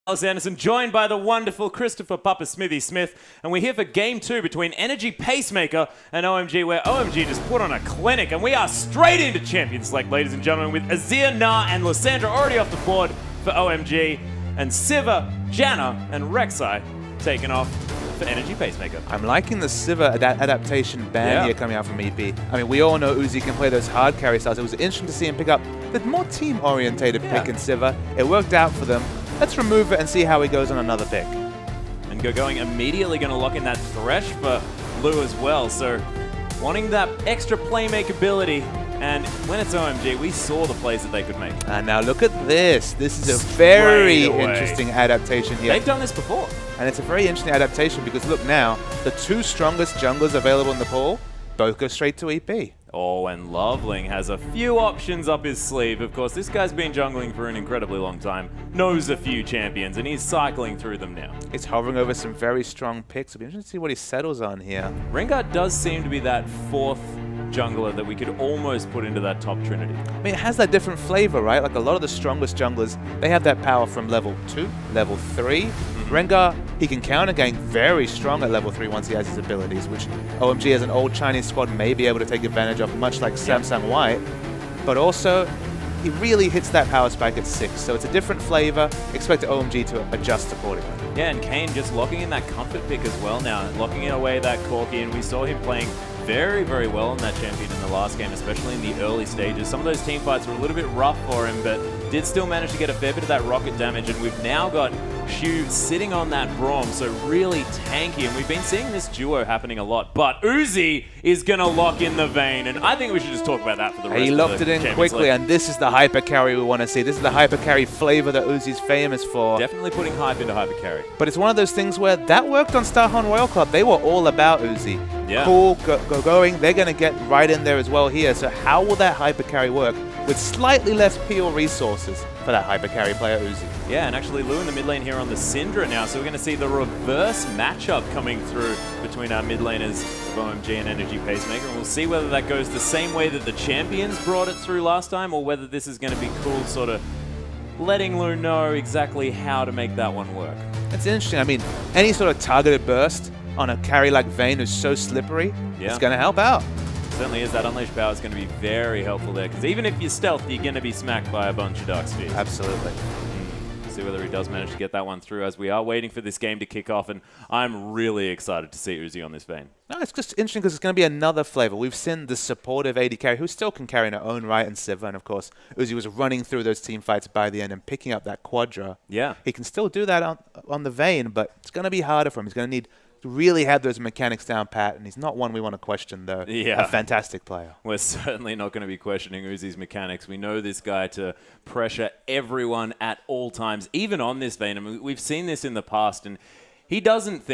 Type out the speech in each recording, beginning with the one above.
Alex Anderson, joined by the wonderful Christopher Papa Smithy Smith, and we're here for Game 2 between Energy Pacemaker and OMG, where OMG just put on a clinic, and we are straight into Champion Select, ladies and gentlemen, with Azir, Na, and Lysandra already off the board for OMG, and Siva, Janna, and Rek'Sai taken off for Energy Pacemaker. I'm liking the Siva adaptation ban here coming out from EP. I mean, we all know Uzi can play those hard carry styles. It was interesting to see him pick up the more team-orientated pick in Siva. It worked out for them. Let's remove it and see how he goes on another pick. And going immediately going to lock in that Thresh for Lu as well. So wanting that extra playmaker ability. And when it's OMG, we saw the plays that they could make. And now look at this. This is a very interesting adaptation here. They've done this before. And it's a very interesting adaptation because look now, the two strongest junglers available in the pool both go straight to EP. Oh, and Loveling has a few options up his sleeve. Of course, this guy's been jungling for an incredibly long time, knows a few champions, and he's cycling through them now. He's hovering over some very strong picks. It'll be interesting to see what he settles on here. Rengar does seem to be that fourth jungler that we could almost put into that top trinity. I mean, it has that different flavor, right? Like a lot of the strongest junglers, they have that power from level 2, level 3. Rengar, he can counter gang very strong at level 3 once he has his abilities, which OMG as an old Chinese squad may be able to take advantage of, much like Samsung White. But also, he really hits that power spike at 6, so it's a different flavor. Expect OMG to adjust accordingly. Yeah, and Kane just locking in that comfort pick as well now, locking away that Corki, and we saw him playing very, very well on that champion in the last game, especially in the early stages. Some of those team fights were a little bit rough for him, but did still manage to get a fair bit of that rocket damage, and we've now got Shu sitting on that Braum, so really tanky, and we've been seeing this duo happening a lot, but Uzi is going to lock in the Vayne, and I think we should just talk about that for the rest of the He locked it in quickly, and this is the hyper carry we want to see. This is the hyper carry flavor that Uzi's famous for. Definitely putting hype into hyper carry. But it's one of those things where that worked on Starhorn Royal Club. They were all about Uzi. Yeah. Cool, going. They're going to get right in there as well here. So how will that hyper carry work with slightly less peel resources for that hyper carry player Uzi? Yeah, and actually Lu in the mid lane here on the Syndra now, so we're going to see the reverse matchup coming through between our mid laners of OMG and Energy Pacemaker, and we'll see whether that goes the same way that the champions brought it through last time, or whether this is going to be cool, sort of letting Lu know exactly how to make that one work. It's interesting. I mean, any sort of targeted burst on a carry like Vayne who's so slippery, it's going to help out. Certainly is. That Unleashed Power is going to be very helpful there, because even if you're stealth, you're going to be smacked by a bunch of Dark Spheres. Absolutely. See whether he does manage to get that one through, as we are waiting for this game to kick off, and I'm really excited to see Uzi on this Vayne. No, it's just interesting because it's going to be another flavor. We've seen the supportive AD carry who still can carry in her own right, and Siva, and of course Uzi was running through those team fights by the end and picking up that Quadra. Yeah. He can still do that on the Vayne, but it's going to be harder for him. He's going to need to really have those mechanics down pat, and he's not one we want to question, though. Yeah. A fantastic player. We're certainly not going to be questioning Uzi's mechanics. We know this guy to pressure everyone at all times, even on this Vayne. I mean, we've seen this in the past, and he doesn't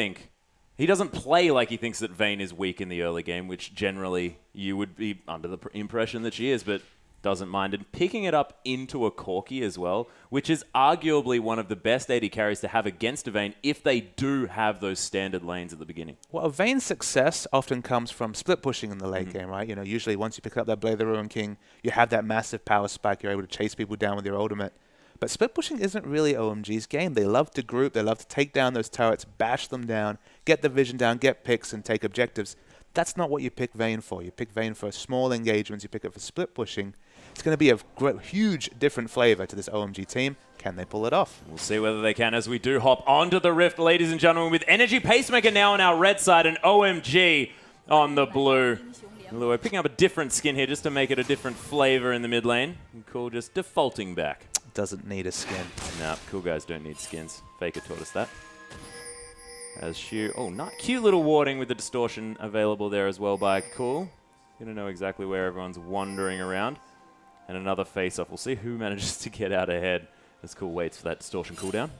play like he thinks that Vayne is weak in the early game, which generally you would be under the impression that she is, but doesn't mind. And picking it up into a Corki as well, which is arguably one of the best AD carries to have against a Vayne if they do have those standard lanes at the beginning. Well, a Vayne's success often comes from split pushing in the late game, right? You know, usually once you pick up that Blade of the Ruin King, you have that massive power spike, you're able to chase people down with your ultimate. But split pushing isn't really OMG's game. They love to group, they love to take down those turrets, bash them down, get the vision down, get picks, and take objectives. That's not what you pick Vayne for. You pick Vayne for small engagements, you pick it for split pushing. It's going to be a huge different flavor to this OMG team. Can they pull it off? We'll see whether they can as we do hop onto the Rift, ladies and gentlemen, with Energy Pacemaker now on our red side and OMG on the blue. We're picking up a different skin here just to make it a different flavor in the mid lane. Cool, just defaulting back. Doesn't need a skin. Nah, cool guys don't need skins. Faker taught us that. As Shu, cute little warding with the distortion available there as well by Cool. Gonna know exactly where everyone's wandering around. And another face-off. We'll see who manages to get out ahead as Cool waits for that distortion cooldown.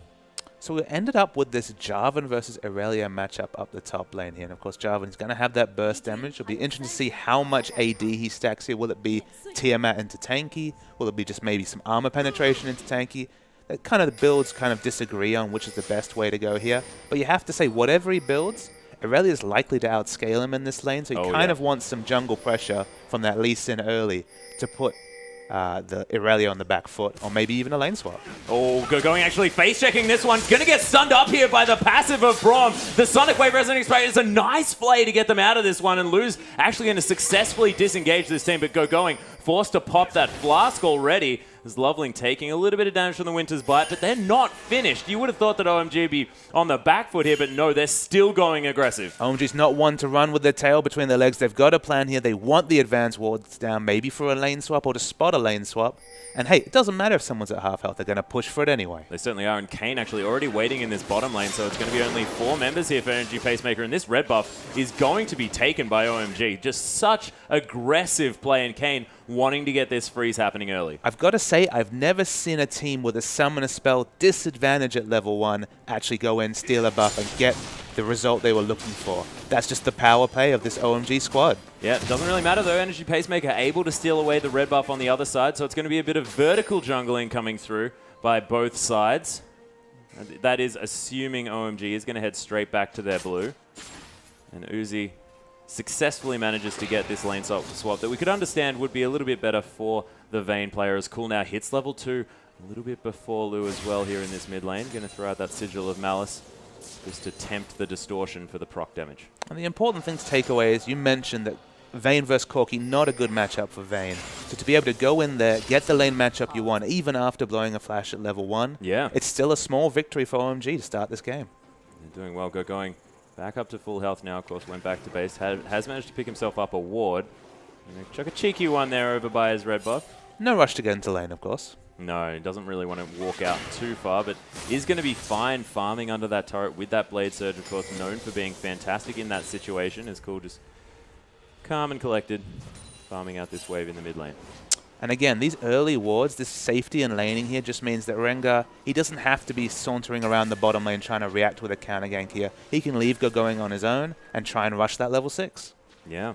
So we ended up with this Jarvan versus Irelia matchup up the top lane here. And of course, Jarvan's going to have that burst damage. It'll be interesting to see how much AD he stacks here. Will it be Tiamat into tanky? Will it be just maybe some armor penetration into tanky? That kind of the builds kind of disagree on which is the best way to go here. But you have to say, whatever he builds, Irelia is likely to outscale him in this lane. So you kind of want some jungle pressure from that Lee Sin early to put the Irelia on the back foot, or maybe even a lane swap. Oh, going actually face-checking this one. Going to get stunned up here by the passive of Braum. The Sonic Wave Resonating Spray is a nice play to get them out of this one, and Lou's actually going to successfully disengage this team, but going forced to pop that Flask already. As Loveling taking a little bit of damage from the Winter's Bite, but they're not finished. You would have thought that OMG would be on the back foot here, but no, they're still going aggressive. OMG's not one to run with their tail between their legs. They've got a plan here. They want the advanced wards down, maybe for a lane swap or to spot a lane swap. And hey, it doesn't matter if someone's at half health. They're going to push for it anyway. They certainly are, and Kane actually already waiting in this bottom lane, so it's going to be only 4 members here for Energy Pacemaker, and this red buff is going to be taken by OMG. Just such aggressive play, and Kane wanting to get this freeze happening early. I've got to say, I've never seen a team with a summoner spell disadvantage at level 1 actually go in, steal a buff, and get the result they were looking for. That's just the power play of this OMG squad. Yeah, it doesn't really matter though. Energy Pacemaker able to steal away the red buff on the other side, so it's going to be a bit of vertical jungling coming through by both sides. That is assuming OMG is going to head straight back to their blue. And Uzi successfully manages to get this lane swap that we could understand would be a little bit better for the Vayne player, as Cool now hits level 2 a little bit before Lou as well here in this mid lane. Going to throw out that Sigil of Malice just to tempt the distortion for the proc damage. And the important thing to take away is you mentioned that Vayne versus Corki, not a good matchup for Vayne. So to be able to go in there, get the lane matchup you want, even after blowing a flash at level 1, yeah, it's still a small victory for OMG to start this game. They're doing well. Going back up to full health now, of course, went back to base. Has managed to pick himself up a ward. Chuck a cheeky one there over by his red buff. No rush to get into lane, of course. No, he doesn't really want to walk out too far, but is going to be fine farming under that turret with that Blade Surge, of course, known for being fantastic in that situation. Is Cool just calm and collected, farming out this wave in the mid lane. And again, these early wards, this safety and laning here just means that Rengar, he doesn't have to be sauntering around the bottom lane trying to react with a counter gank here. He can leave going on his own and try and rush that level 6. Yeah.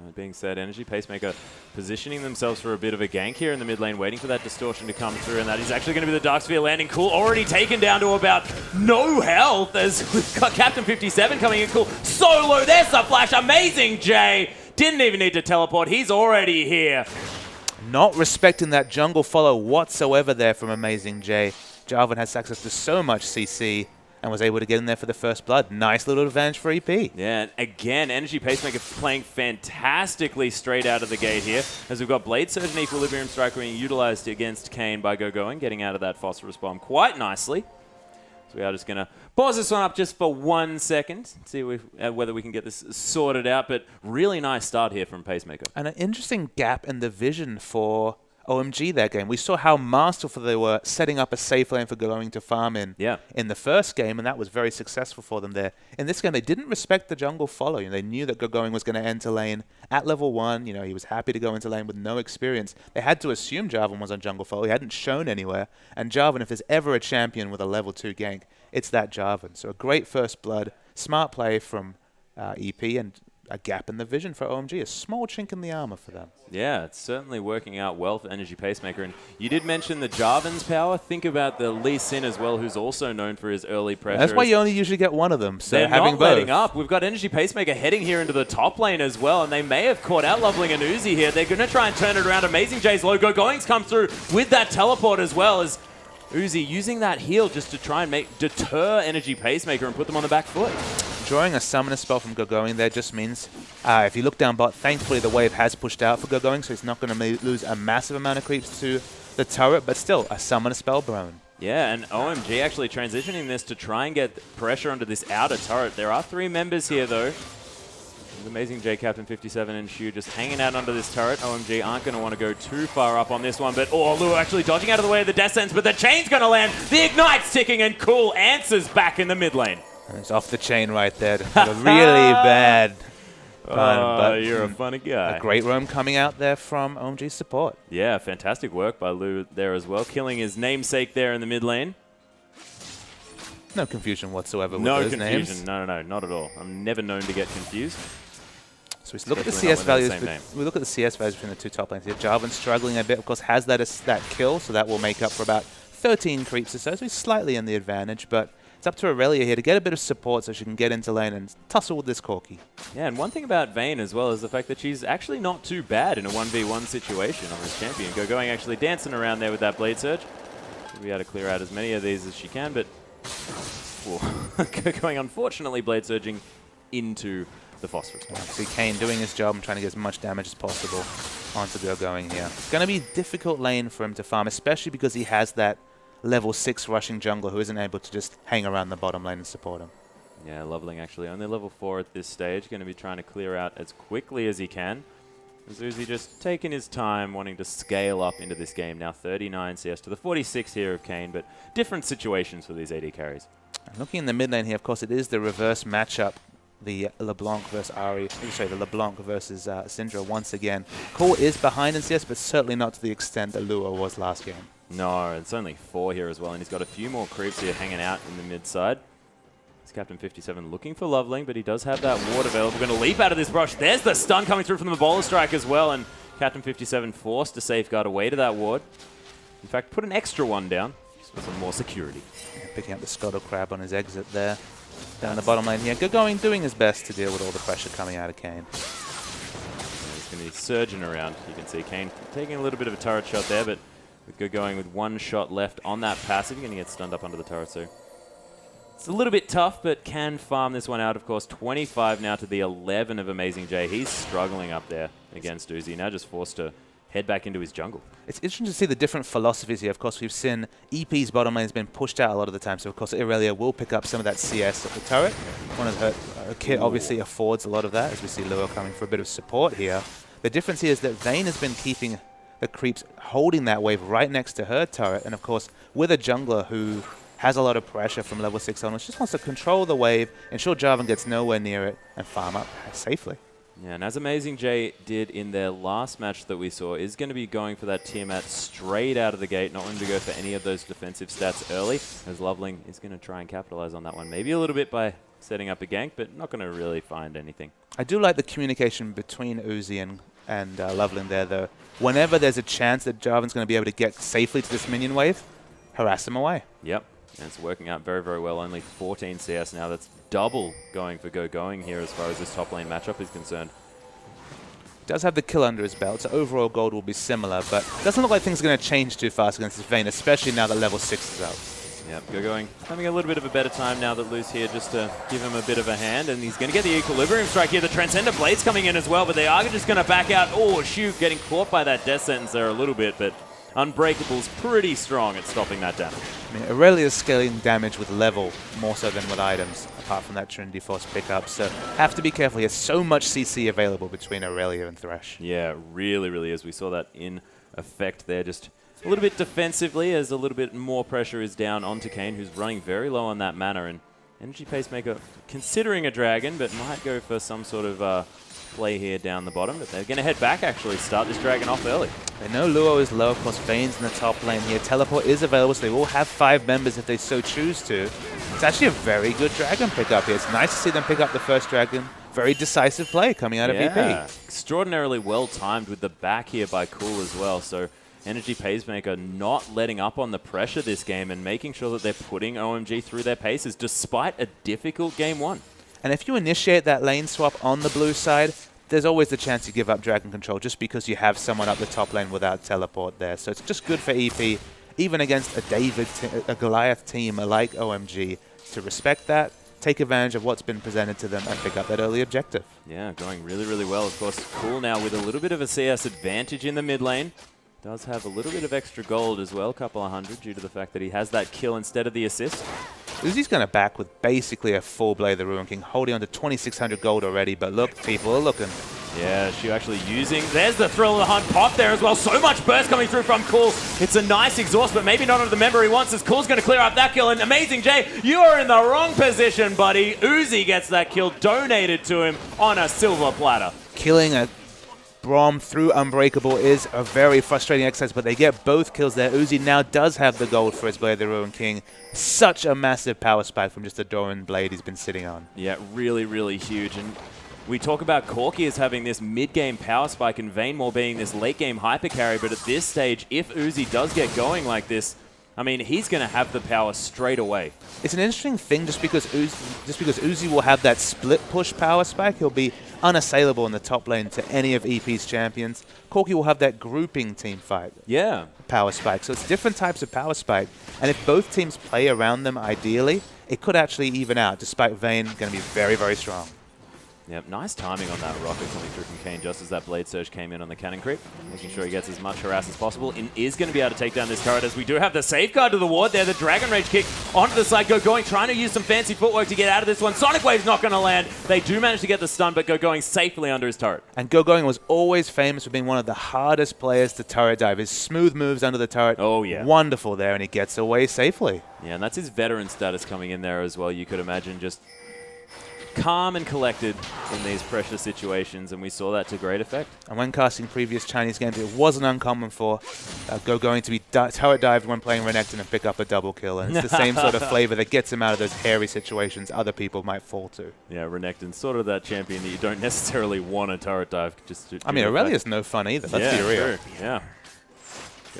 That being said, Energy Pacemaker positioning themselves for a bit of a gank here in the mid lane, waiting for that distortion to come through, and that is actually going to be the Dark Sphere landing. Cool already taken down to about no health as we've got Captain 57 coming in. Cool solo, there's the flash, amazing Jay. Didn't even need to teleport, he's already here. Not respecting that jungle follow whatsoever there from Amazing Jay. Jarvan has access to so much CC and was able to get in there for the first blood. Nice little advantage for EP. Yeah, and again, Energy Pacemaker playing fantastically straight out of the gate here, as we've got Blade Surge and Equilibrium Strike being utilized against Kane by Going, getting out of that Phosphorus Bomb quite nicely. So we are just going to pause this one up just for 1 second, see whether we can get this sorted out, but really nice start here from Pacemaker. And an interesting gap in the vision for OMG that game. We saw how masterful they were setting up a safe lane for Going to farm in the first game, and that was very successful for them there. In this game, they didn't respect the jungle follow. They knew that Going was going to enter lane at level 1. He was happy to go into lane with no experience. They had to assume Jarvan was on jungle follow. He hadn't shown anywhere. And Jarvan, if there's ever a champion with a level 2 gank, it's that Jarvan. So a great first blood, smart play from EP, and a gap in the vision for OMG, a small chink in the armor for them. Yeah, it's certainly working out well for Energy Pacemaker. And you did mention the Jarvan's power. Think about the Lee Sin as well, who's also known for his early pressure. That's why you only usually get one of them. So they're having not both. letting up. We've got Energy Pacemaker heading here into the top lane as well, and they may have caught out Loveling and Uzi here. They're going to try and turn it around. Amazing Jay's logo. Going's come through with that teleport as well, as Uzi using that heal just to try and deter Energy Pacemaker and put them on the back foot. Drawing a summoner spell from Going there just means, if you look down bot, thankfully the wave has pushed out for Going, so he's not going to lose a massive amount of creeps to the turret, but still, a summoner spell blown. Yeah, and OMG actually transitioning this to try and get pressure onto this outer turret. There are 3 members here, though. Amazing J, Captain 57 and Shu just hanging out under this turret. OMG aren't going to want to go too far up on this one, but Lou actually dodging out of the way of the Death Sentence, but the chain's going to land. The Ignite's ticking, and Cool answers back in the mid lane. It's off the chain right there. A really bad pun, but you're a funny guy. A great roam coming out there from OMG's support. Yeah, fantastic work by Lou there as well, killing his namesake there in the mid lane. No confusion whatsoever with those names. No, not at all. I'm never known to get confused. So we look at the CS values. We look at the CS values between the 2 top lanes here. Jarvan struggling a bit, of course, has that kill, so that will make up for about 13 creeps or so. So he's slightly in the advantage, but It's up to Aurelia here to get a bit of support so she can get into lane and tussle with this Corki. Yeah, and one thing about Vayne as well is the fact that she's actually not too bad in a 1v1 situation on this champion. Going actually dancing around there with that Blade Surge. She'll be able to clear out as many of these as she can, but going unfortunately Blade Surging into the Phosphorus. See Kane doing his job and trying to get as much damage as possible onto going here. It's going to be a difficult lane for him to farm, especially because he has that level 6 rushing jungler who isn't able to just hang around the bottom lane and support him. Yeah, Leveling actually only level 4 at this stage. Going to be trying to clear out as quickly as he can. Uzi just taking his time, wanting to scale up into this game. Now 39 CS to the 46 here of Kane, but different situations for these AD carries. And looking in the mid lane here, of course, it is the reverse matchup. The LeBlanc versus Ari, sorry, the LeBlanc versus Syndra once again. Core is behind in CS, but certainly not to the extent that Lua was last game. No, it's only 4 here as well, and he's got a few more creeps here hanging out in the mid side. It's Captain 57 looking for Loveling, but he does have that ward available. Going to leap out of this brush. There's the stun coming through from the Bowler Strike as well, and Captain 57 forced to safeguard away to that ward. In fact, put an extra one down just for some more security. Yeah, picking up the Scuttle Crab on his exit there. Down the bottom lane here. Going, doing his best to deal with all the pressure coming out of Kane. Yeah, he's going to be surging around. You can see Kane taking a little bit of a turret shot there, but with going with one shot left on that passive, you're going to get stunned up under the turret. So it's a little bit tough, but can farm this one out. Of course, 25 now to the 11 of Amazing J. He's struggling up there against Uzi. Now just forced to head back into his jungle. It's interesting to see the different philosophies here. Of course, we've seen EP's bottom lane has been pushed out a lot of the time, so of course Irelia will pick up some of that CS at the turret. One of her kit obviously affords a lot of that, as we see Lua coming for a bit of support here. The difference here is that Vayne has been keeping the creeps holding that wave right next to her turret, and of course with a jungler who has a lot of pressure from level 6 onwards, just wants to control the wave, ensure Jarvan gets nowhere near it, and farm up safely. Yeah, and as Amazing J did in their last match that we saw, is going to be going for that Tiamat straight out of the gate, not wanting to go for any of those defensive stats early, as Loveling is going to try and capitalize on that one. Maybe a little bit by setting up a gank, but not going to really find anything. I do like the communication between Uzi and Loveling there, though. Whenever there's a chance that Jarvan's going to be able to get safely to this minion wave, harass him away. Yep, and it's working out very, very well. Only 14 CS now. That's double going for going here as far as this top lane matchup is concerned. Does have the kill under his belt, so overall gold will be similar, but doesn't look like things are going to change too fast against this Vayne, especially now that level 6 is out. Yep, going having a little bit of a better time now that Lu's here just to give him a bit of a hand, and he's going to get the Equilibrium Strike here. The Transcendent Blade's coming in as well, but they are just going to back out. Oh, shoot, getting caught by that death sentence there a little bit, but Unbreakable's pretty strong at stopping that damage. I mean, Aurelia's scaling damage with level more so than with items, apart from that Trinity Force pickup, so have to be careful. He has so much CC available between Aurelia and Thresh. Yeah, really, really is. We saw that in effect there, just a little bit defensively as a little bit more pressure is down onto Kane, who's running very low on that mana, and Energy Pacemaker considering a dragon, but might go for some sort of play here down the bottom, but they're going to head back actually, start this dragon off early. They know Luo is low, of course Vayne's in the top lane here. Teleport is available, so they will have 5 members if they so choose to. It's actually a very good dragon pickup here. It's nice to see them pick up the first dragon. Very decisive play coming out of VP. Extraordinarily well timed with the back here by Cool as well, so Energy Pacemaker not letting up on the pressure this game and making sure that they're putting OMG through their paces despite a difficult game 1. And if you initiate that lane swap on the blue side, there's always the chance you give up dragon control just because you have someone up the top lane without teleport there. So it's just good for EP, even against a Goliath team like OMG, to respect that, take advantage of what's been presented to them, and pick up that early objective. Yeah, going really, really well. Of course, Cool now with a little bit of a CS advantage in the mid lane. Does have a little bit of extra gold as well, a couple of hundred, due to the fact that he has that kill instead of the assist. Uzi's going to back with basically a full Blade of the Ruin King, holding on to 2,600 gold already, but look, people are looking. Yeah, she actually using... There's the Thrill of the Hunt pop there as well. So much burst coming through from Cool. It's a nice exhaust, but maybe not under the member he wants, as Cool's going to clear up that kill. And Amazing J, you are in the wrong position, buddy. Uzi gets that kill donated to him on a silver platter. Killing a Braum through Unbreakable is a very frustrating exercise, but they get both kills there. Uzi now does have the gold for his Blade of the Ruin King. Such a massive power spike from just a Doran blade he's been sitting on. Yeah, really, really huge. And we talk about Corki as having this mid-game power spike and Vayne more being this late-game hyper carry, but at this stage, if Uzi does get going like this, I mean, he's going to have the power straight away. It's an interesting thing just because Uzi will have that split push power spike. He'll be unassailable in the top lane to any of EP's champions. Corki will have that grouping team fight power spike. So it's different types of power spike. And if both teams play around them ideally, it could actually even out, despite Vayne going to be very, very strong. Yep, nice timing on that rocket coming through from Kane just as that Blade Surge came in on the cannon creep. Making sure he gets as much harass as possible. And is going to be able to take down this turret as we do have the safeguard to the ward there. The Dragon Rage kick onto the side. Going, trying to use some fancy footwork to get out of this one. Sonic Wave's not going to land. They do manage to get the stun, but going safely under his turret. And Going was always famous for being one of the hardest players to turret dive. His smooth moves under the turret. Oh, yeah. Wonderful there, and he gets away safely. Yeah, and that's his veteran status coming in there as well. You could imagine just calm and collected in these pressure situations, and we saw that to great effect. And when casting previous Chinese games, it wasn't uncommon for going to be turret dived when playing Renekton and pick up a double kill, and it's the same sort of flavor that gets him out of those hairy situations other people might fall to. Yeah, Renekton's sort of that champion that you don't necessarily want to turret dive. I mean, Aurelia's no fun either, let's be real. True. Yeah.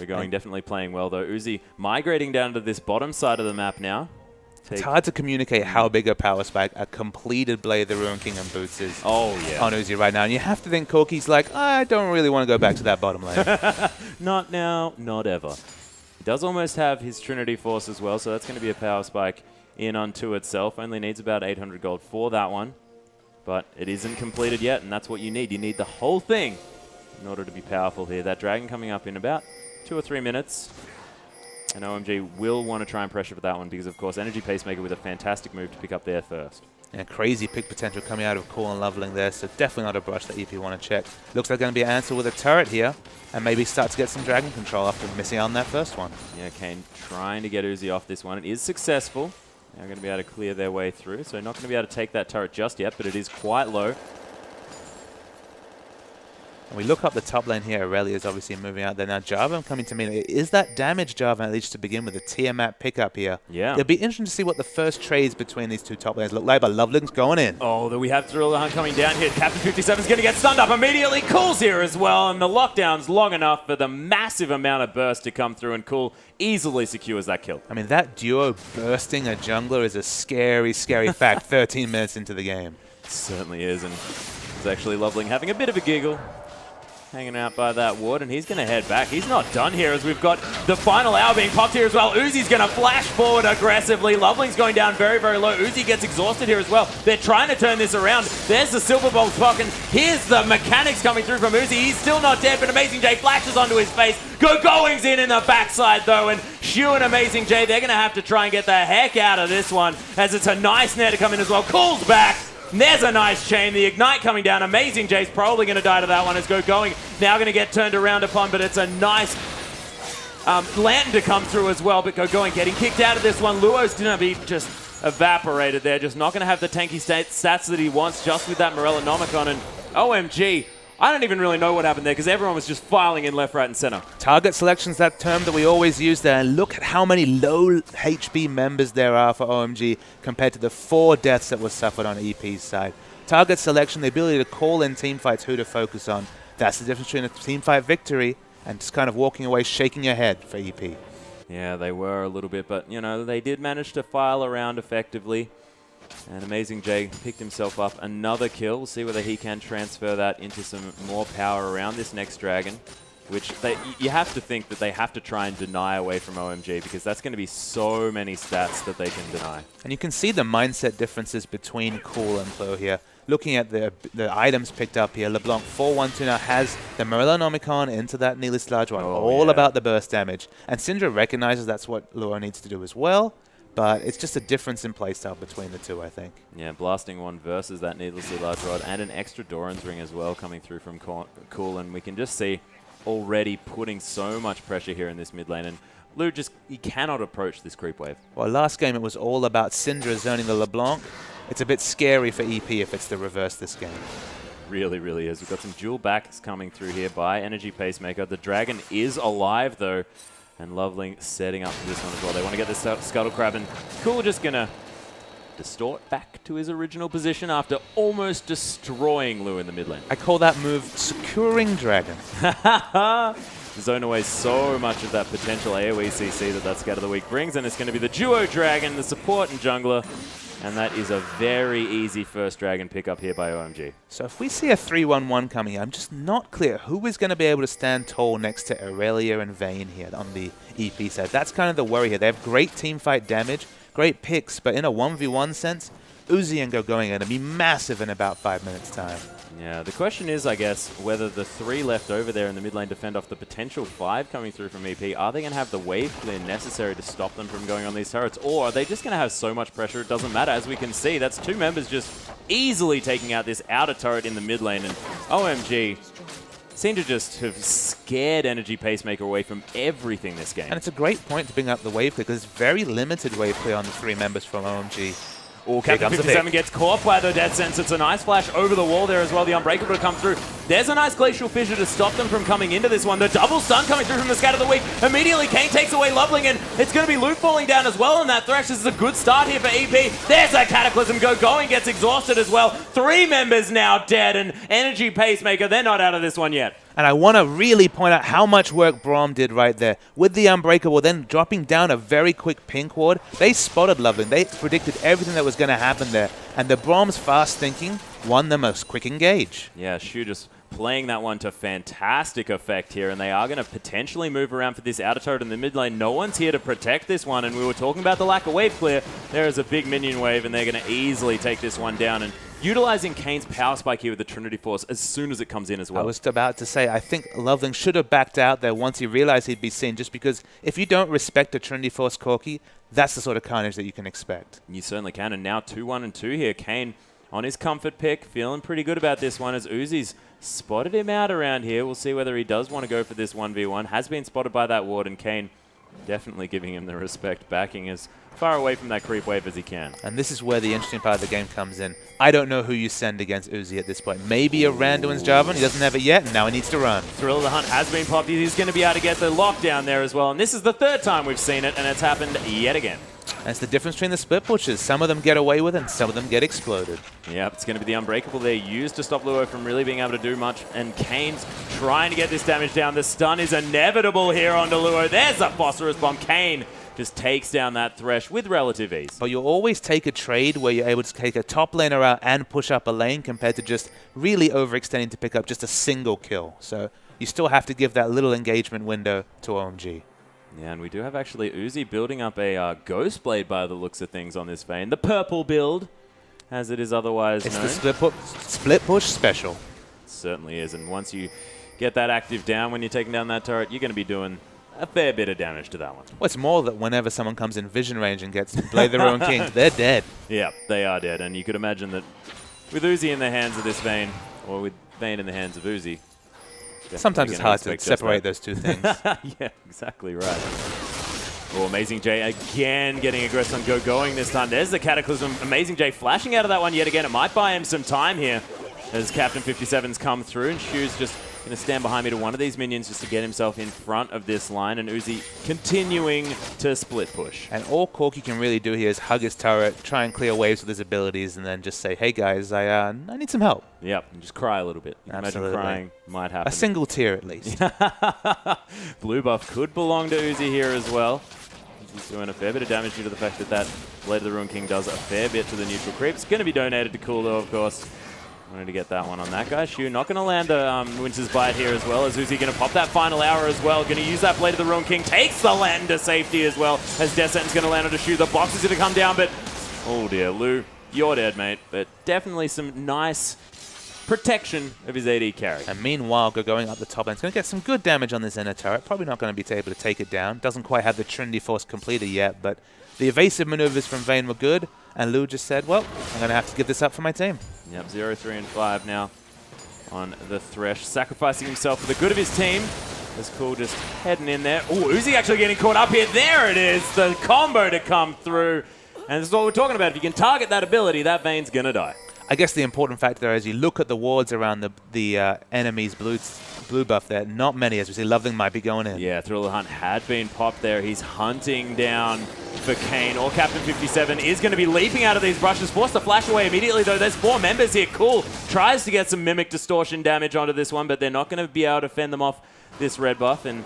Going definitely playing well, though. Uzi migrating down to this bottom side of the map now. It's hard to communicate how big a power spike a completed Blade of the Ruin King and Boots is on Uzi right now. And you have to think Corki's like, I don't really want to go back to that bottom lane. Not now, not ever. He does almost have his Trinity Force as well, so that's going to be a power spike in unto itself. Only needs about 800 gold for that one. But it isn't completed yet, and that's what you need. You need the whole thing in order to be powerful here. That dragon coming up in about 2 or 3 minutes. And OMG will want to try and pressure for that one because, of course, Energy Pacemaker with a fantastic move to pick up there first. And crazy pick potential coming out of Cool and Leveling there, so definitely not a brush that EP want to check. Looks like going to be an answer with a turret here, and maybe start to get some dragon control after missing out on that first one. Yeah, Kane trying to get Uzi off this one. It is successful. They're going to be able to clear their way through, so not going to be able to take that turret just yet, but it is quite low. And we look up the top lane here. Aurelia is obviously moving out there. Now, Jarvan coming to me. Is that damage Jarvan at least to begin with? A Tiamat pickup here. Yeah. It'll be interesting to see what the first trades between these two top lanes look like, but Loveling's going in. Oh, we have Thrill the Hunt coming down here. Captain 57 is going to get stunned up immediately. Cool's here as well, and the lockdown's long enough for the massive amount of burst to come through, and Cool easily secures that kill. I mean, that duo bursting a jungler is a scary, scary fact 13 minutes into the game. It certainly is, and it's actually Loveling having a bit of a giggle. Hanging out by that ward, and he's going to head back. He's not done here as we've got the final hour being popped here as well. Uzi's going to flash forward aggressively. Loveling's going down very, very low. Uzi gets exhausted here as well. They're trying to turn this around. There's the Silver Bolt clock, and here's the mechanics coming through from Uzi. He's still not dead, but Amazing J flashes onto his face. Going's in the backside, though, and Shu and Amazing J, they're going to have to try and get the heck out of this one, as it's a nice nair to come in as well. Cool's back. And there's a nice chain. The Ignite coming down. Amazing J's probably going to die to that one as Going now going to get turned around upon, but it's a nice lantern to come through as well. But Going getting kicked out of this one. Luo's going to be just evaporated there. Just not going to have the tanky stats that he wants just with that Morellonomicon. And OMG, I don't even really know what happened there because everyone was just filing in left, right, and center. Target selection's that term that we always use there. And look at how many low HP members there are for OMG compared to the 4 deaths that were suffered on EP's side. Target selection, the ability to call in team fights who to focus on. That's the difference between a team fight victory and just kind of walking away, shaking your head for EP. Yeah, they were a little bit, but, you know, they did manage to file around effectively. And Amazing J picked himself up another kill. We'll see whether he can transfer that into some more power around this next dragon, which you have to think that they have to try and deny away from OMG because that's going to be so many stats that they can deny. And you can see the mindset differences between Cool and Plo here. Looking at the items picked up here, LeBlanc 412 now has the Morellonomicon into that Nihilist Large One, all about the burst damage. And Syndra recognizes that's what Luo needs to do as well. But it's just a difference in playstyle between the two, I think. Yeah, blasting one versus that needlessly large rod and an extra Doran's ring as well coming through from Cool. And we can just see already putting so much pressure here in this mid lane. And Lu he cannot approach this creep wave. Well, last game it was all about Syndra zoning the LeBlanc. It's a bit scary for EP if it's the reverse this game. Really, really is. We've got some dual backs coming through here by Energy Pacemaker. The dragon is alive, though. And Loveling setting up for this one as well. They want to get this Scuttle Crab, and Cool just going to distort back to his original position after almost destroying Lu in the mid lane. I call that move Securing Dragon. zone away so much of that potential AoE CC that Scatter the Weak brings, and it's going to be the duo dragon, the support and jungler, and that is a very easy first dragon pickup here by OMG. So if we see a 3-1-1 coming here, I'm just not clear who is going to be able to stand tall next to Aurelia and Vayne here on the EP side. That's kind of the worry here. They have great teamfight damage, great picks, but in a 1v1 sense, Uzi and Gogoing are going to be massive in about 5 minutes' time. Yeah, the question is, I guess, whether the 3 left over there in the mid lane defend off the potential 5 coming through from EP, are they going to have the wave clear necessary to stop them from going on these turrets, or are they just going to have so much pressure it doesn't matter? As we can see, that's 2 members just easily taking out this outer turret in the mid lane, and OMG seem to just have scared Energy Pacemaker away from everything this game. And it's a great point to bring up the wave clear, because it's very limited wave clear on the 3 members from OMG. Oh, Captain 57 gets caught by the Death Sense. It's a nice flash over the wall there as well. The Unbreakable to come through. There's a nice Glacial Fissure to stop them from coming into this one. The double stun coming through from the Scatter the Weak. Immediately, Kane takes away Loveling, and it's going to be Loot falling down as well on that Thresh. This is a good start here for EP. There's a Cataclysm. Going gets exhausted as well. 3 members now dead, and Energy Pacemaker, they're not out of this one yet. And I want to really point out how much work Braum did right there. With the Unbreakable, then dropping down a very quick pink ward, they spotted Loveling. They predicted everything that was going to happen there. And the Braum's fast thinking won them a quick engage. Yeah, Shu just playing that one to fantastic effect here, and they are going to potentially move around for this outer turret in the mid lane. No one's here to protect this one, and we were talking about the lack of wave clear. There is a big minion wave, and they're going to easily take this one down. And utilizing Kane's power spike here with the Trinity Force as soon as it comes in as well. I was about to say, I think Loveling should have backed out there once he realized he'd be seen, just because if you don't respect a Trinity Force Corki, that's the sort of carnage that you can expect. You certainly can, and now 2-1 and 2 here. Kane on his comfort pick, feeling pretty good about this one as Uzi's spotted him out around here. We'll see whether he does want to go for this 1v1. Has been spotted by that ward, and Kane definitely giving him the respect, backing as far away from that creep wave as he can. And this is where the interesting part of the game comes in. I don't know who you send against Uzi at this point. Maybe a Randuin's Jarvan. He doesn't have it yet, and now he needs to run. Thrill of the Hunt has been popped. He's going to be able to get the lockdown there as well. And this is the 3rd time we've seen it, and it's happened yet again. That's the difference between the split pushes. Some of them get away with it, and some of them get exploded. Yep, it's going to be the Unbreakable there used to stop Luo from really being able to do much. And Kane's trying to get this damage down. The stun is inevitable here onto Luo. There's a Phosphorus Bomb. Kane just takes down that Thresh with relative ease. But you'll always take a trade where you're able to take a top laner out and push up a lane compared to just really overextending to pick up just a single kill. So you still have to give that little engagement window to OMG. Yeah, and we do have actually Uzi building up a Ghost Blade by the looks of things on this Vayne. The purple build, as it is otherwise known. It's the split push special. It certainly is, and once you get that active down when you're taking down that turret, you're going to be doing a fair bit of damage to that one. Well, it's more that whenever someone comes in vision range and gets Blade the Ruined King, they're dead. Yeah, they are dead, and you could imagine that with Uzi in the hands of this Vayne, or with Vayne in the hands of Uzi, sometimes it's hard to separate those two things. Yeah, exactly right. Oh, Amazing J again getting aggressive on Gogoing this time. There's the Cataclysm. Amazing J flashing out of that one yet again. It might buy him some time here as Captain 57's come through, and Shu's just going to stand behind me to one of these minions just to get himself in front of this line, and Uzi continuing to split push. And all Corki can really do here is hug his turret, try and clear waves with his abilities, and then just say, hey guys, I need some help. Yep, and just cry a little bit. You can imagine crying might happen. A single tear at least. Blue buff could belong to Uzi here as well. He's doing a fair bit of damage due to the fact that that Blade of the Ruined King does a fair bit to the neutral creep. It's going to be donated to Cool though, of course. Wanted to get that one on that guy. Shu not going to land the Winter's Bite here as well. As Uzi going to pop that final hour as well. Going to use that Blade of the Ruined King. Takes the land to safety as well. As Death Sentence going to land on Shu. The box is going to come down, but oh dear, Lu, you're dead, mate. But definitely some nice protection of his AD carry. And meanwhile, going up the top lane, it's going to get some good damage on this inner turret. Probably not going to be able to take it down. Doesn't quite have the Trinity Force completed yet, but the evasive maneuvers from Vayne were good. And Lu just said, well, I'm going to have to give this up for my team. Yep, 0, 3, and 5 now on the Thresh, sacrificing himself for the good of his team. As Cool just heading in there. Oh, Uzi actually getting caught up here. There it is, the combo to come through. And this is what we're talking about. If you can target that ability, that Vayne's going to die. I guess the important factor there is you look at the wards around the enemy's blue buff there. Not many, as we see. Loveling might be going in. Yeah, Thrill of the Hunt had been popped there. He's hunting down for Kane, or Captain 57 is going to be leaping out of these brushes, forced to flash away immediately though. There's 4 members here. Cool tries to get some Mimic Distortion damage onto this one, but they're not going to be able to fend them off this red buff, and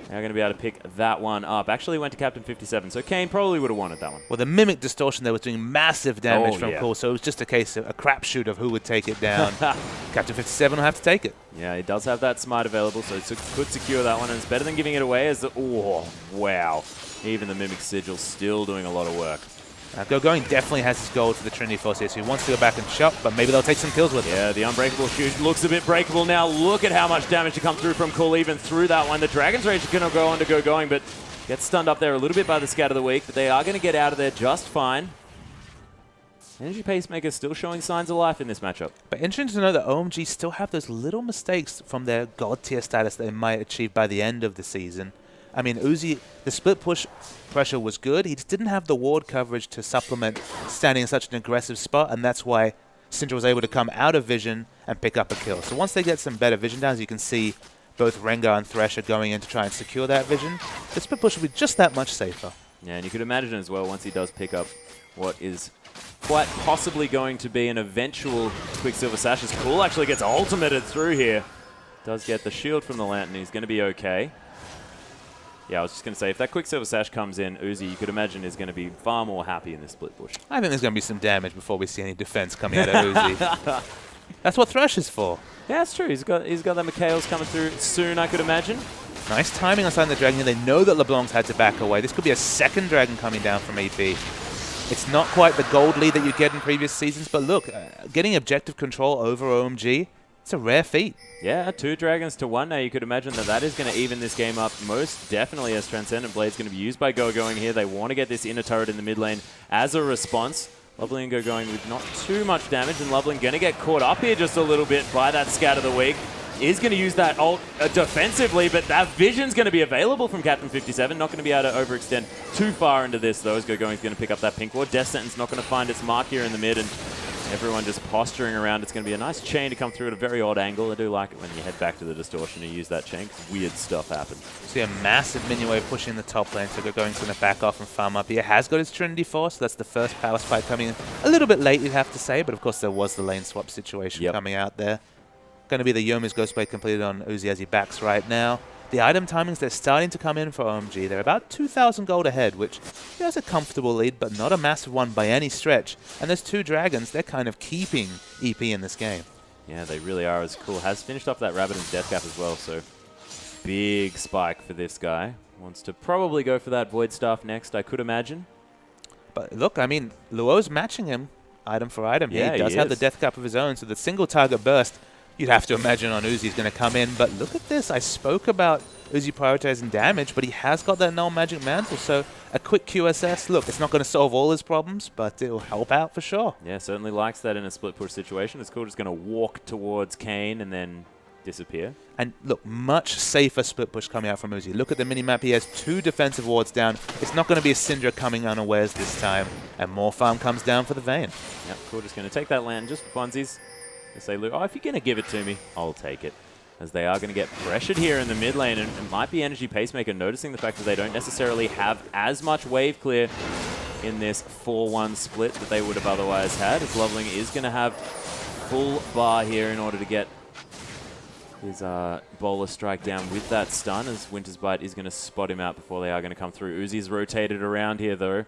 they're going to be able to pick that one up. Actually went to Captain 57, so Kane probably would have wanted that one. Well, the Mimic Distortion there was doing massive damage from Cool, so it was just a case of a crapshoot of who would take it down. Captain 57 will have to take it. Yeah, he does have that smite available, so it could secure that one, and it's better than giving it away as the... Oh, wow. Even the Mimic Sigil still doing a lot of work. Going definitely has his gold for the Trinity Force here, so he wants to go back and chop, but maybe they'll take some kills with him. Yeah, the Unbreakable Shoot looks a bit breakable now. Look at how much damage to come through from Cool even through that one. The Dragon's Rage is going to go on to go going, but gets stunned up there a little bit by the Scat of the Week, but they are going to get out of there just fine. Energy Pacemaker still showing signs of life in this matchup. But interesting to know that OMG still have those little mistakes from their God tier status that they might achieve by the end of the season. I mean, Uzi, the split push pressure was good. He just didn't have the ward coverage to supplement standing in such an aggressive spot, and that's why Syndra was able to come out of vision and pick up a kill. So once they get some better vision downs, you can see both Rengar and Thresh are going in to try and secure that vision. The split push will be just that much safer. Yeah, and you could imagine as well, once he does pick up what is quite possibly going to be an eventual Quicksilver Sash, as Cool actually gets ultimated through here. Does get the shield from the Lantern. He's going to be okay. Yeah, I was just going to say, if that Quicksilver Sash comes in, Uzi, you could imagine, is going to be far more happy in this split push. I think there's going to be some damage before we see any defense coming out of Uzi. That's what Thresh is for. Yeah, that's true. He's got that Mikhail's coming through soon, I could imagine. Nice timing on signing the Dragon. They know that LeBlanc's had to back away. This could be a second Dragon coming down from EP. It's not quite the gold lead that you get in previous seasons, but look, getting objective control over OMG, it's a rare feat. Yeah, 2 dragons to 1 now. You could imagine that is going to even this game up most definitely, as Transcendent Blade's going to be used by going here. They want to get this inner turret in the mid lane as a response. Lovely and going with not too much damage, and Lovely going to get caught up here just a little bit by that Scat of the Week. Is going to use that ult defensively, but that vision's going to be available from Captain 57. Not going to be able to overextend too far into this, though, as Gogoing's going to pick up that pink ward. Death Sentence not going to find its mark here in the mid, and everyone just posturing around. It's going to be a nice chain to come through at a very odd angle. I do like it when you head back to the Distortion and use that chain, because weird stuff happens. See a massive minion wave pushing the top lane, so Gogoing's going to back off and farm up here. Has got his Trinity Force, so that's the first power spike coming in. A little bit late, you'd have to say, but of course there was the lane swap situation coming out there. Going to be the Yomi's Ghostblade completed on Uzi as he backs right now. The item timings, they're starting to come in for OMG. They're about 2,000 gold ahead, which is a comfortable lead, but not a massive one by any stretch. And there's 2 dragons. They're kind of keeping EP in this game. Yeah, they really are. As Cool has finished off that Rabbiden's Death Cap as well, so big spike for this guy. Wants to probably go for that Void Staff next, I could imagine. But look, I mean, Luo's matching him item for item. Yeah, he does have the Death Cap of his own, so the single target burst, you'd have to imagine on Uzi is going to come in. But look at this. I spoke about Uzi prioritizing damage, but he has got that null magic mantle. So a quick QSS. Look, it's not going to solve all his problems, but it'll help out for sure. Yeah, certainly likes that in a split push situation. It's cool. Just going to walk towards Kane and then disappear. And look, much safer split push coming out from Uzi. Look at the minimap. He has 2 defensive wards down. It's not going to be a Syndra coming unawares this time. And more farm comes down for the Vayne. Yep, cool. Just going to take that land just for funsies. They say, Luke, if you're going to give it to me, I'll take it. As they are going to get pressured here in the mid lane, and it might be Energy Pacemaker noticing the fact that they don't necessarily have as much wave clear in this 4-1 split that they would have otherwise had, as Loveling is going to have full bar here in order to get his bowler strike down with that stun, as Winter's Bite is going to spot him out before they are going to come through. Uzi's rotated around here, though.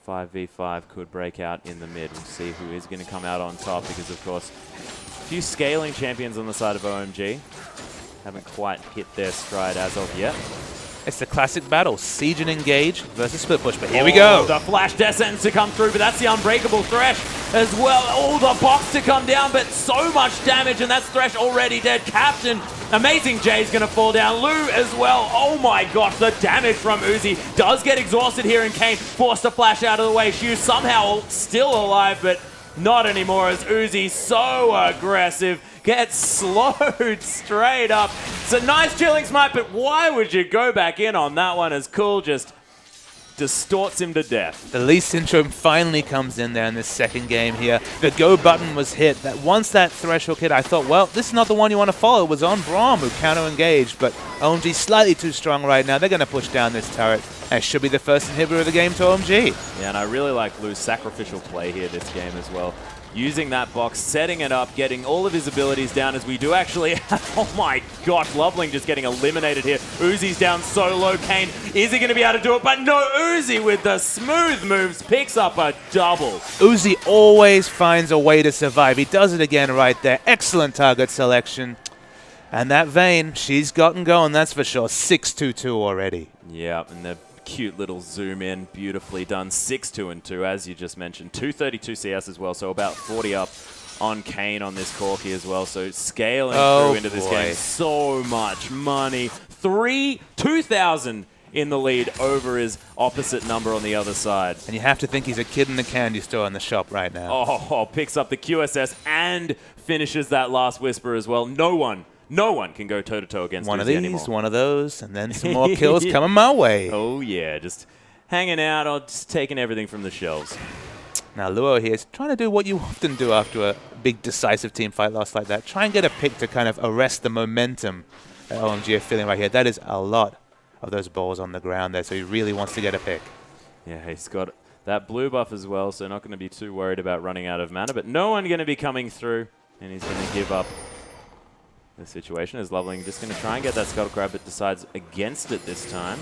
5v5 could break out in the mid. We'll see who is going to come out on top, because, of course, a few scaling champions on the side of OMG. Haven't quite hit their stride as of yet. It's the classic battle, Siege and Engage versus Split Push, but here we go. The Flash Death Sentence to come through, but that's the Unbreakable Thresh as well. Oh, the box to come down, but so much damage, and that's Thresh already dead. Captain, Amazing Jay's going to fall down. Lou as well. Oh my gosh, the damage from Uzi does get exhausted here, and Kane forced to flash out of the way. Shu somehow still alive, but not anymore, as Uzi, so aggressive, gets slowed straight up. It's a nice chilling smite, but why would you go back in on that one, as Cool just distorts him to death? The Lee Syndrome finally comes in there in this second game here. The go button was hit. That once that threshold hit, I thought, well, this is not the one you want to follow. It was on Braum, who counter-engaged, but OMG slightly too strong right now. They're going to push down this turret. And it should be the first inhibitor of the game to OMG. Yeah, and I really like Lou's sacrificial play here this game as well. Using that box, setting it up, getting all of his abilities down as we do actually. Oh my gosh, Loveling just getting eliminated here. Uzi's down so low. Kane, is he going to be able to do it? But no, Uzi with the smooth moves picks up a double. Uzi always finds a way to survive. He does it again right there. Excellent target selection. And that Vayne, she's gotten going, that's for sure. 6-2-2 already. Yeah, and the cute little zoom in, beautifully done. 6-2-2, as you just mentioned. 232 CS as well, so about 40 up on Kane on this Corki as well. So scaling through into this game. So much money. 2,000 in the lead over his opposite number on the other side. And you have to think he's a kid in the candy store in the shop right now. Oh, picks up the QSS and finishes that last Whisper as well. No one can go toe-to-toe against one Uzi of these, anymore. one of those, and then some more kills coming my way. Oh, yeah, just hanging out or just taking everything from the shelves. Now, Luo here is trying to do what you often do after a big decisive team fight loss like that. Try and get a pick to kind of arrest the momentum that OMG are feeling right here. That is a lot of those balls on the ground there, so he really wants to get a pick. Yeah, he's got that blue buff as well, so not going to be too worried about running out of mana, but no one going to be coming through, and he's going to give up the situation. Is Loveling just going to try and get that Scuttle Crab, but decides against it this time.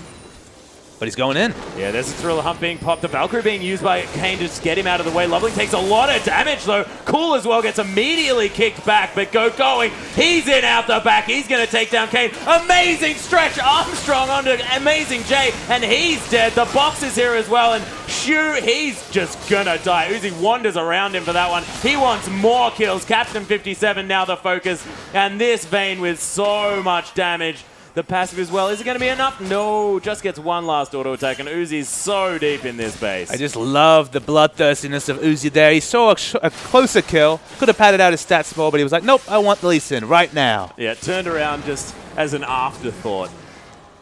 But he's going in. Yeah, there's a Thriller Hunt being popped. The Valkyrie being used by Kane to just get him out of the way. Loveling takes a lot of damage, though. Cool as well gets immediately kicked back, but going. He's in out the back. He's going to take down Kane. Amazing stretch. Armstrong onto Amazing J, and he's dead. The box is here as well, and Shu, he's just going to die. Uzi wanders around him for that one. He wants more kills. Captain 57 now the focus, and this Vayne with so much damage. The passive as well. Is it going to be enough? No, just gets one last auto attack, and Uzi's so deep in this base. I just love the bloodthirstiness of Uzi there. He saw a closer kill. Could have padded out his stats more, but he was like, nope, I want the Lee Sin right now. Yeah, turned around just as an afterthought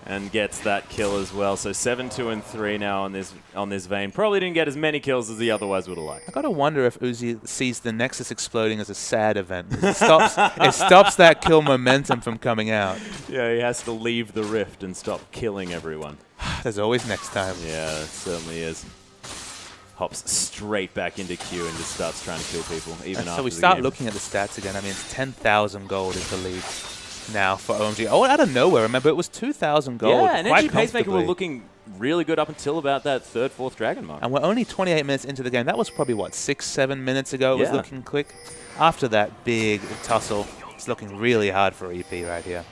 and gets that kill as well. So 7-2-3 now on this Vayne. Probably didn't get as many kills as he otherwise would have liked. I gotta wonder if Uzi sees the Nexus exploding as a sad event. It stops that kill momentum from coming out. Yeah, he has to leave the rift and stop killing everyone. There's always next time. Yeah, it certainly is. Hops straight back into Q and just starts trying to kill people, even after so we the start game. looking at the stats again. I mean, it's 10,000 gold is the lead now for OMG. Oh, out of nowhere, remember, it was 2,000 gold. Yeah, and quite NG Pacemaker were comfortably. looking really good up until about that 3rd, 4th Dragon mark. And we're only 28 minutes into the game. That was probably, what, 6-7 minutes ago it was looking quick? After that big tussle, it's looking really hard for EP right here.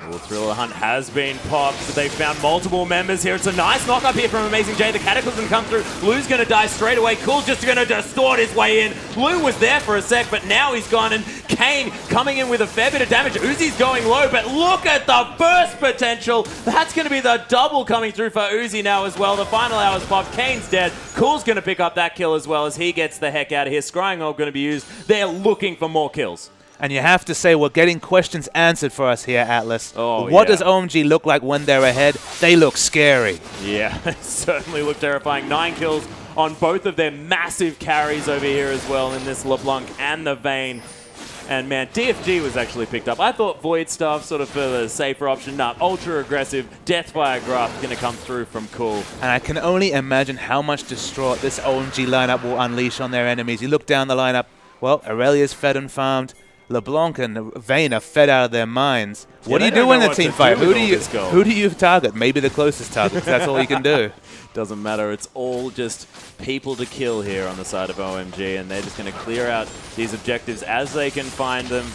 Well, Thriller Hunt has been popped. They've found multiple members here. It's a nice knock up here from Amazing J. The Cataclysm come through. Blue's going to die straight away. Cool's just going to distort his way in. Blue was there for a sec, but now he's gone. And Kane coming in with a fair bit of damage. Uzi's going low, but look at the burst potential. That's going to be the double coming through for Uzi now as well. The final hour's popped. Kane's dead. Cool's going to pick up that kill as well as he gets the heck out of here. Scrying Orb going to be used. They're looking for more kills. And you have to say, we're getting questions answered for us here, Atlas. Oh, what does OMG look like when they're ahead? They look scary. Yeah, they certainly look terrifying. 9 kills on both of their massive carries over here as well in this LeBlanc and the Vayne. And man, DFG was actually picked up. I thought Void Staff sort of for the safer option. Nah, ultra aggressive Deathfire Graph going to come through from Cool. And I can only imagine how much distraught this OMG lineup will unleash on their enemies. You look down the lineup, well, Aurelia's fed and farmed. LeBlanc and Vayne are fed out of their minds. What do you do in a team fight? Who do you target? Maybe the closest target. That's all you can do. Doesn't matter. It's all just people to kill here on the side of OMG, and they're just going to clear out these objectives as they can find them.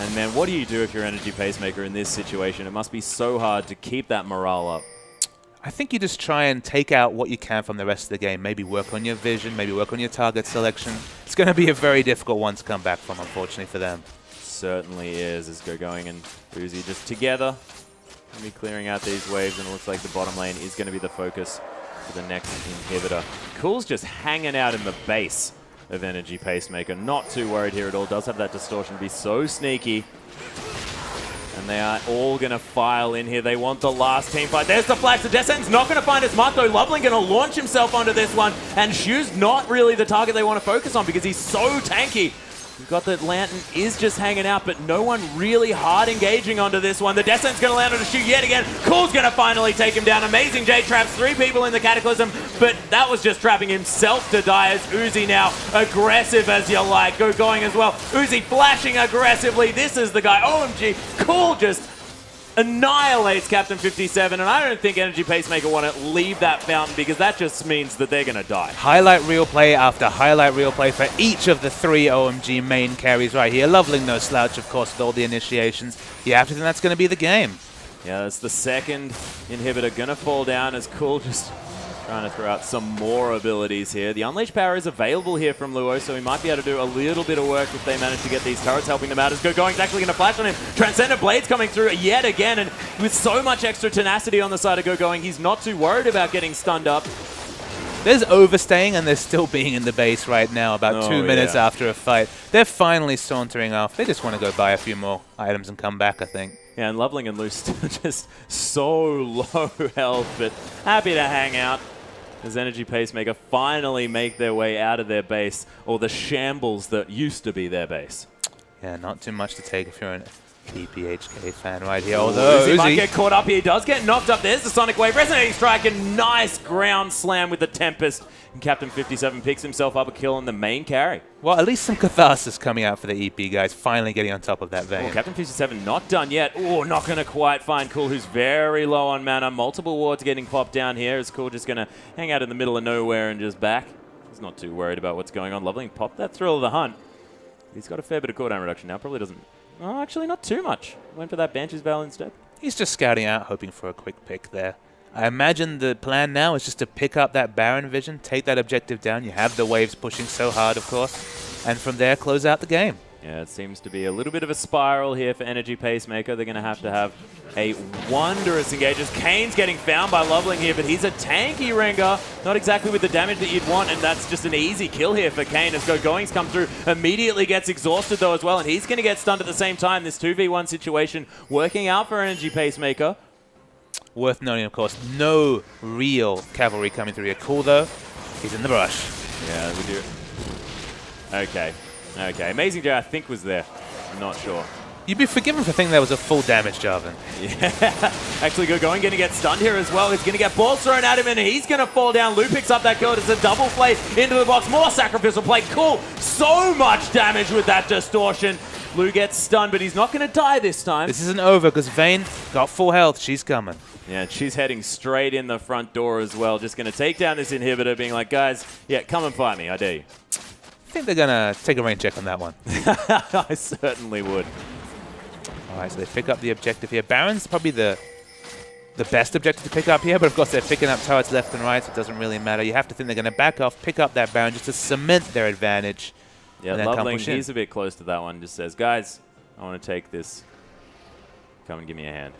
And man, what do you do if you're Energy Pacemaker in this situation? It must be so hard to keep that morale up. I think you just try and take out what you can from the rest of the game. Maybe work on your vision, maybe work on your target selection. It's going to be a very difficult one to come back from, unfortunately, for them. Certainly is, as going and Uzi just together. Going to be clearing out these waves, and it looks like the bottom lane is going to be the focus for the next inhibitor. Cool's just hanging out in the base of Energy Pacemaker. Not too worried here at all. Does have that distortion, be so sneaky. And they are all going to file in here. They want the last team fight. There's the flash. The Descent's not going to find his mark, though. Loveling going to launch himself onto this one. And Shu's not really the target they want to focus on because he's so tanky. We've got that Lantern is just hanging out, but no one really hard engaging onto this one. The Descent's going to land on a shoot yet again. Cool's going to finally take him down. Amazing J traps 3 people in the Cataclysm, but that was just trapping himself to die as Uzi now aggressive as you like. Go going as well. Uzi flashing aggressively. This is the guy. OMG. Cool just annihilates Captain 57, and I don't think Energy Pacemaker want to leave that fountain because that just means that they're going to die. Highlight reel play after highlight reel play for each of the 3 OMG main carries right here. Loveling no slouch, of course, with all the initiations. You have to think that's going to be the game. Yeah, that's the second inhibitor going to fall down as Cool just trying to throw out some more abilities here. The Unleashed Power is available here from Luo, so he might be able to do a little bit of work if they manage to get these turrets helping them out. As Going's actually going to flash on him. Transcendent Blades coming through yet again, and with so much extra tenacity on the side of Going, he's not too worried about getting stunned up. There's overstaying, and they're still being in the base right now, about 2 minutes after a fight. They're finally sauntering off. They just want to go buy a few more items and come back, I think. Yeah, and Loveling and Luce still just so low health, but happy to hang out as Energy Pacemaker finally make their way out of their base, or the shambles that used to be their base. Yeah, not too much to take if you're an EPHK fan right here. Although Uzi might get caught up here. He does get knocked up. There's the Sonic Wave. Resonating Strike, a nice ground slam with the Tempest. And Captain 57 picks himself up a kill on the main carry. Well, at least some catharsis coming out for the EP guys, finally getting on top of that vein. Oh, Captain 57 not done yet. Oh, not going to quite find Cool, who's very low on mana. Multiple wards getting popped down here. Is Cool just going to hang out in the middle of nowhere and just back? He's not too worried about what's going on. Loveling popped that Thrill of the Hunt. He's got a fair bit of cooldown reduction now. Probably doesn't. Oh, actually not too much. Went for that Banshee's Veil instead. He's just scouting out, hoping for a quick pick there. I imagine the plan now is just to pick up that Baron vision, take that objective down. You have the waves pushing so hard, of course, and from there close out the game. Yeah, it seems to be a little bit of a spiral here for Energy Pacemaker. They're going to have a wondrous engagement. Kane's getting found by Loveling here, but he's a tanky Rengar. Not exactly with the damage that you'd want, and that's just an easy kill here for Kane as Going's come through. Immediately gets exhausted, though, as well, and he's going to get stunned at the same time. This 2v1 situation working out for Energy Pacemaker. Worth noting, of course, no real cavalry coming through here. Cool, though. He's in the brush. Yeah, we do. Okay. Okay, Amazing J I think was there. I'm not sure. You'd be forgiven for thinking that was a full damage, Jarvan. Yeah, actually going to get stunned here as well. He's going to get balls thrown at him and he's going to fall down. Lou picks up that kill. It's a double play into the box. More sacrificial play. Cool. So much damage with that distortion. Lou gets stunned, but he's not going to die this time. This isn't over because Vayne got full health. She's coming. Yeah, she's heading straight in the front door as well. Just going to take down this inhibitor, being like, guys, yeah, come and fight me. I dare you. I think they're going to take a rain check on that one. I certainly would. All right, so they pick up the objective here. Baron's probably the best objective to pick up here, but of course they're picking up turrets left and right, so it doesn't really matter. You have to think they're going to back off, pick up that Baron just to cement their advantage. Yeah, Loveling, he's a bit close to that one. Just says, guys, I want to take this. Come and give me a hand.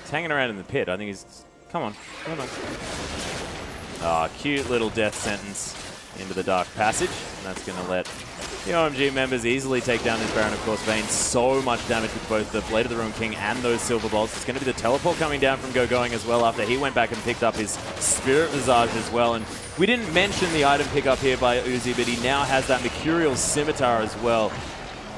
He's hanging around in the pit. I think he's... Come on. Come on. Ah, cute little death sentence into the Dark Passage. And that's going to let the OMG members easily take down this Baron. Of course, Vayne so much damage with both the Blade of the Ruined King and those Silver Bolts. It's going to be the teleport coming down from Going as well after he went back and picked up his Spirit Visage as well. And we didn't mention the item pickup here by Uzi, but he now has that Mercurial Scimitar as well.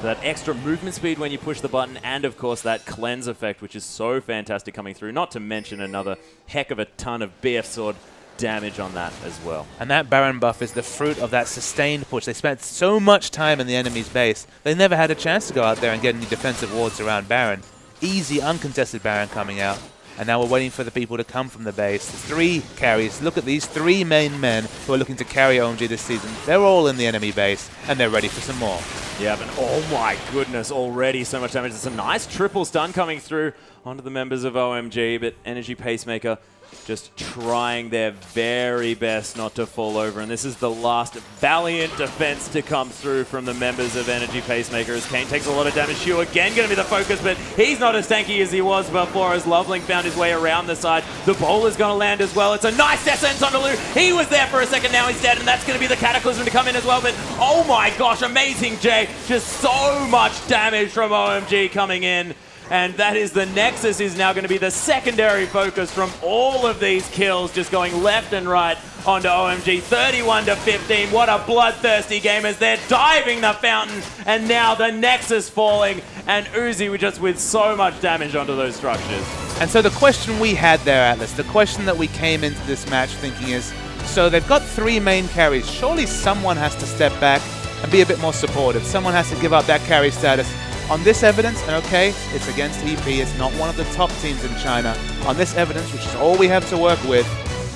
That extra movement speed when you push the button, and of course that cleanse effect, which is so fantastic coming through. Not to mention another heck of a ton of BF Sword damage on that as well. And that Baron buff is the fruit of that sustained push. They spent so much time in the enemy's base, they never had a chance to go out there and get any defensive wards around Baron. Easy, uncontested Baron coming out. And now we're waiting for the people to come from the base. 3 carries. Look at these 3 main men who are looking to carry OMG this season. They're all in the enemy base, and they're ready for some more. Yeah, but oh my goodness, already so much damage. It's a nice triple stun coming through onto the members of OMG, but Energy Pacemaker just trying their very best not to fall over. And this is the last valiant defense to come through from the members of Energy Pacemaker as Kane takes a lot of damage. Shu again going to be the focus, but he's not as tanky as he was before as Loveling found his way around the side. The bowler's going to land as well. It's a nice essence on Lou. He was there for a second, now he's dead, and that's going to be the Cataclysm to come in as well. But oh my gosh, Amazing J. Just so much damage from OMG coming in. And that is the Nexus is now going to be the secondary focus from all of these kills, just going left and right onto OMG, 31-15. What a bloodthirsty game as they're diving the fountain, and now the Nexus falling, and Uzi just with so much damage onto those structures. And so the question we had there, Atlas, the question that we came into this match thinking is, so they've got 3 main carries. Surely someone has to step back and be a bit more supportive. Someone has to give up that carry status. On this evidence, and okay, it's against EP, it's not one of the top teams in China. On this evidence, which is all we have to work with,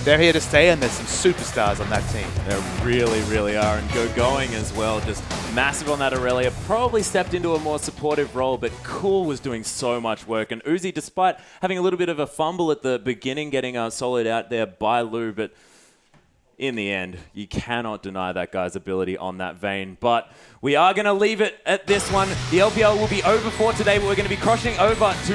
they're here to stay, and there's some superstars on that team. They really, really are, and going as well. Just massive on that Aurelia. Probably stepped into a more supportive role, but Cool was doing so much work. And Uzi, despite having a little bit of a fumble at the beginning, getting soloed out there by Lou, but in the end, you cannot deny that guy's ability on that Vayne. But we are going to leave it at this one. The LPL will be over for today, but we're going to be crossing over to